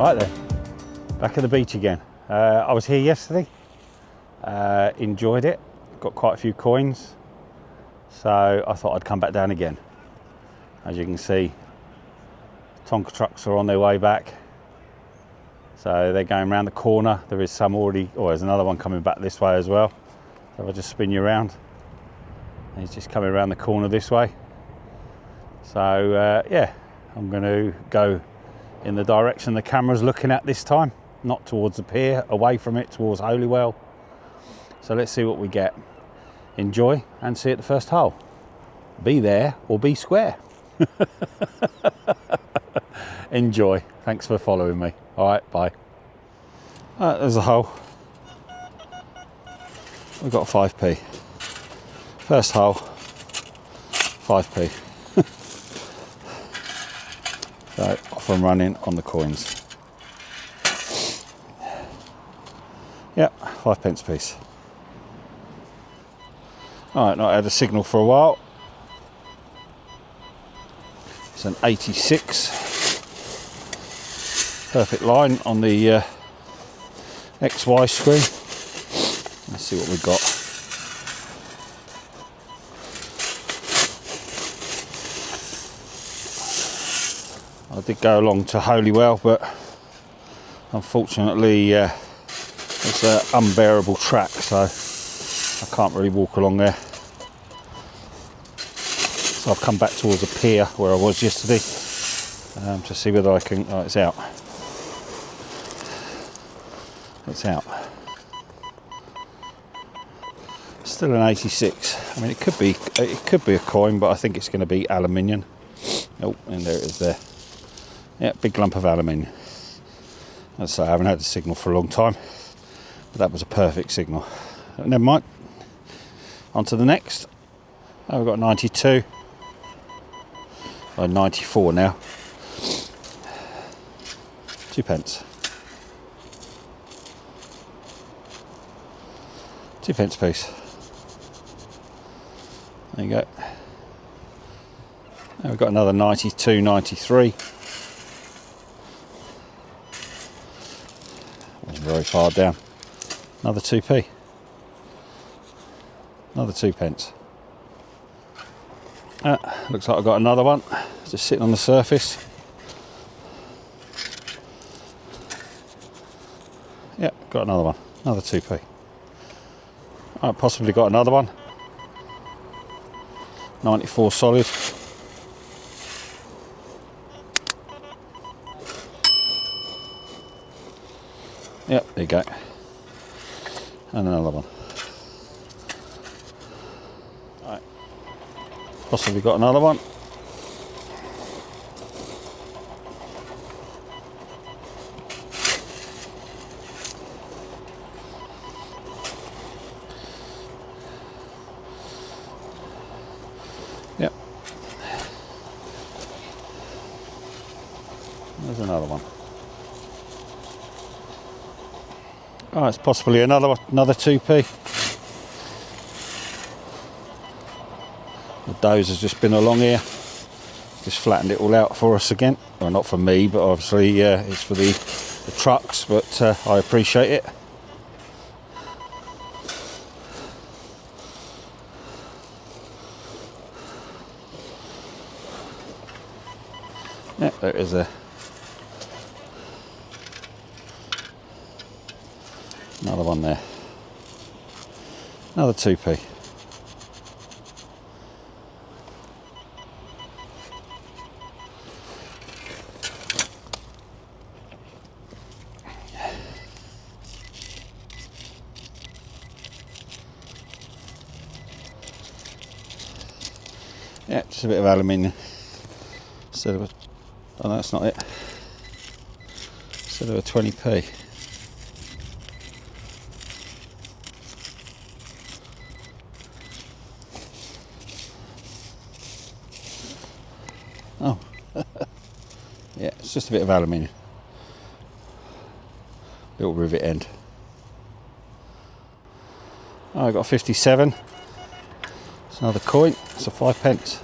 Right then, back at the beach again. I was here yesterday, enjoyed it, got quite a few coins, so I thought I'd come back down again. As you can see, Tonka trucks are on their way back, so they're going around the corner. There is some already, or there's another one coming back this way as well. So I'll just spin you around. He's just coming around the corner this way. So yeah, I'm going to go in the direction the camera's looking at this time, not towards the pier, away from it, towards Holywell. So let's see what we get. Enjoy and see you at the first hole. Be there or be square. Enjoy. Thanks for following me. All right, bye. All right, there's a hole. We've got 5p. First hole, 5p. So off and running on the coins. Yep, 5p piece. All right, not had a signal for a while. It's an 86. Perfect line on the XY screen. Let's see what we've got. I did go along to Holywell, but unfortunately it's an unbearable track, so I can't really walk along there. So I've come back towards the pier where I was yesterday to see whether I can. Oh, it's out. It's out. Still an 86. I mean, it could be a coin, but I think it's going to be aluminium. Oh, and there it is there. Yeah, big lump of aluminium. As I say, I haven't had a signal for a long time, but that was a perfect signal. Never mind. On to the next. Oh, we've got 92. Oh, 94 now. 2p. 2p piece. There you go. Now we've got another 92, 93. Wasn't very far down. Another 2p. Another 2p. Looks like I've got another one just sitting on the surface. Yeah, got another one. Another 2p. I've possibly got another one. 94 solid. Yep, there you go. And another one. Right. Possibly got another one. Yep. There's another one. Oh, it's possibly another 2p. The Deus has just been along here, just flattened it all out for us again. Well, not for me, but obviously it's for the trucks, but I appreciate it. Yeah, there it is there. Another one there. Another 2p. Yeah, just a bit of aluminium. Instead of a, oh no, that's not it. Instead of a 20p. Oh, yeah, it's just a bit of aluminium. Little rivet end. Oh, I got 57. It's another coin. It's a 5p.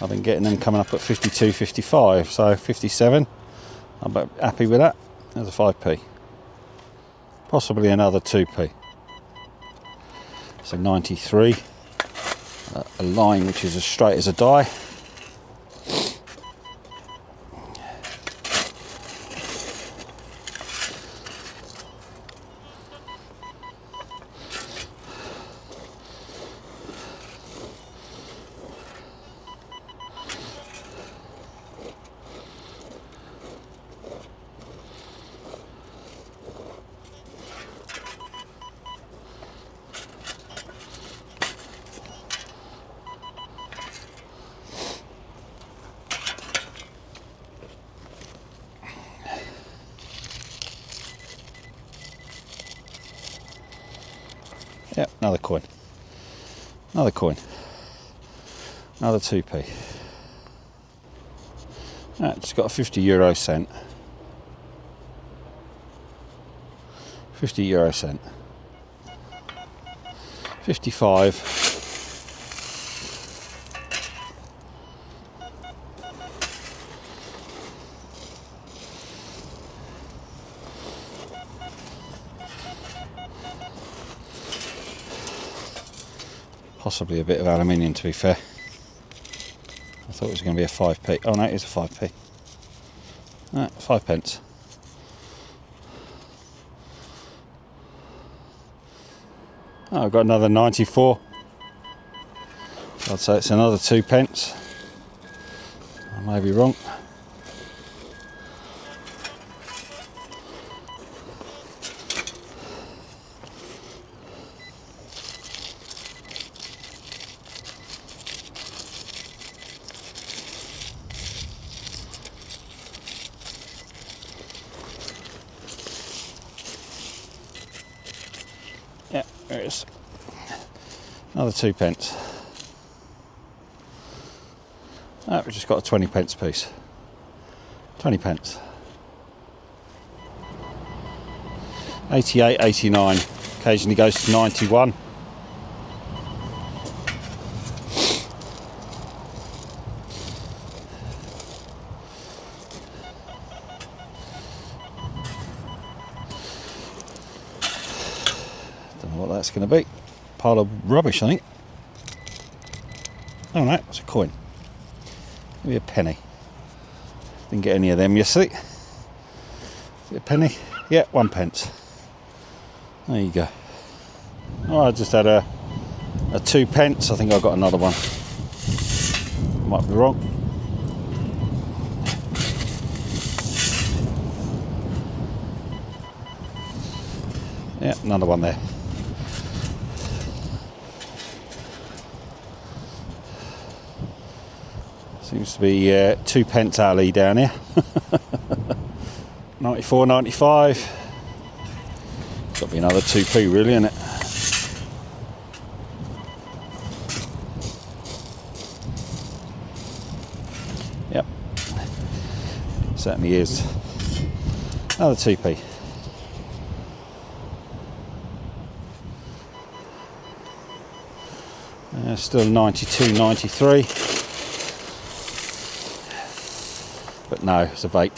I've been getting them coming up at 52, 55. So 57. I'm happy with that. There's a 5p. Possibly another 2p. So 93. A line which is as straight as a die. Yep, another coin. Another coin. Another 2p. Right, just got a 50 cent. 50 cent. 55. Possibly a bit of aluminium, to be fair. I thought it was going to be a 5p. Oh no, it is a 5p. Right, 5 pence. Oh, I've got another 94. I'd say it's another 2 pence. I may be wrong. Yeah, there it is. Another 2 pence. Oh, we've just got a 20 pence piece. 20 pence. 88, 89. Occasionally goes to 91. What that's going to be. Pile of rubbish, I think. Oh no, it's a coin. Maybe a penny. Didn't get any of them yesterday. Is it a penny? Yeah, 1 pence. There you go. Oh, I just had a 2 pence. I think I got another one. Might be wrong. Yeah, another one there. Seems to be 2 pence alley down here. 94, 95. Got to be another 2p really, isn't it? Yep. Certainly is. Another 2p. Still 92, 93. But no, it's a vape.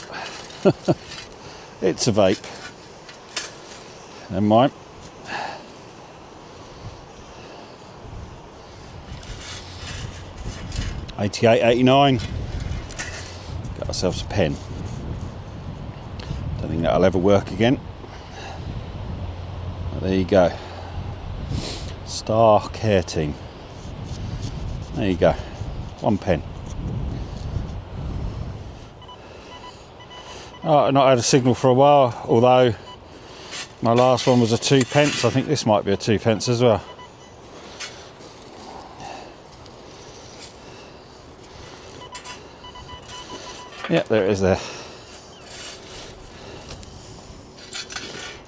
It's a vape. Never mind. $88, $89. Got ourselves a pen. Don't think that'll ever work again. But there you go. Star Care Team. There you go. 1 pen. Oh, I've not had a signal for a while, although my last one was a 2 pence. I think this might be a 2 pence as well. Yep, there it is there.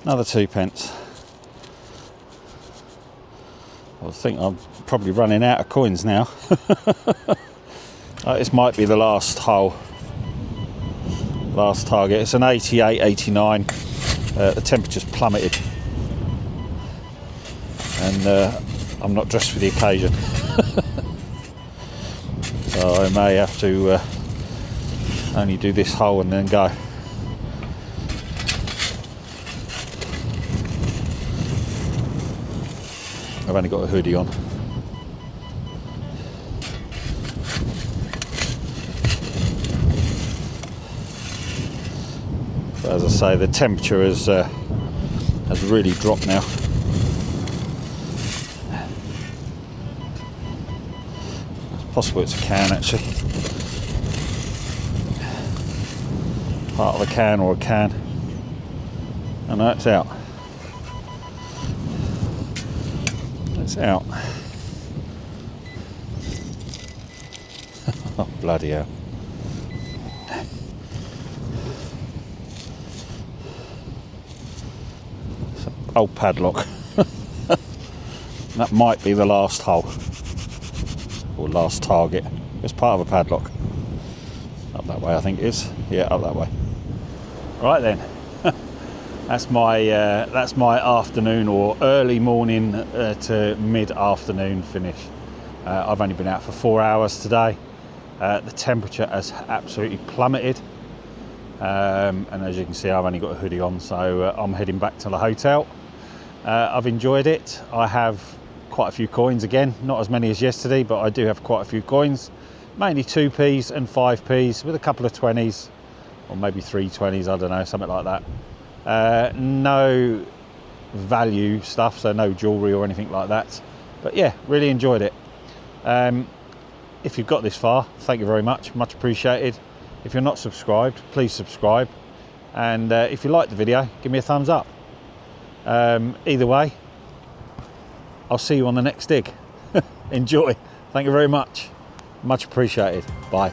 Another 2 pence. I think I'm probably running out of coins now. This might be the last hole. Last target. It's an 88, 89. The temperature's plummeted. And I'm not dressed for the occasion. So I may have to only do this hole and then go. I've only got a hoodie on. But as I say, the temperature has really dropped now. It's possible it's a can actually. Part of a can or a can. I know it's out. It's out. Oh, bloody hell. It's an old padlock. That might be the last hole. Or last target. It's part of a padlock. Up that way I think it is. Yeah, up that way. Right then. That's my afternoon or early morning to mid-afternoon finish. I've only been out for 4 hours today. The temperature has absolutely plummeted, and as you can see, I've only got a hoodie on, so I'm heading back to the hotel. I've enjoyed it. I have quite a few coins again, not as many as yesterday, but I do have quite a few coins, mainly 2p's and 5p's with a couple of 20s, or maybe 3 20s, I don't know, something like that. No value stuff, so no jewellery or anything like that, but yeah, really enjoyed it. If you've got this far, thank you very much appreciated. If you're not subscribed, please subscribe, and if you like the video, give me a thumbs up. Either way, I'll see you on the next dig. Enjoy. Thank you very much appreciated. Bye.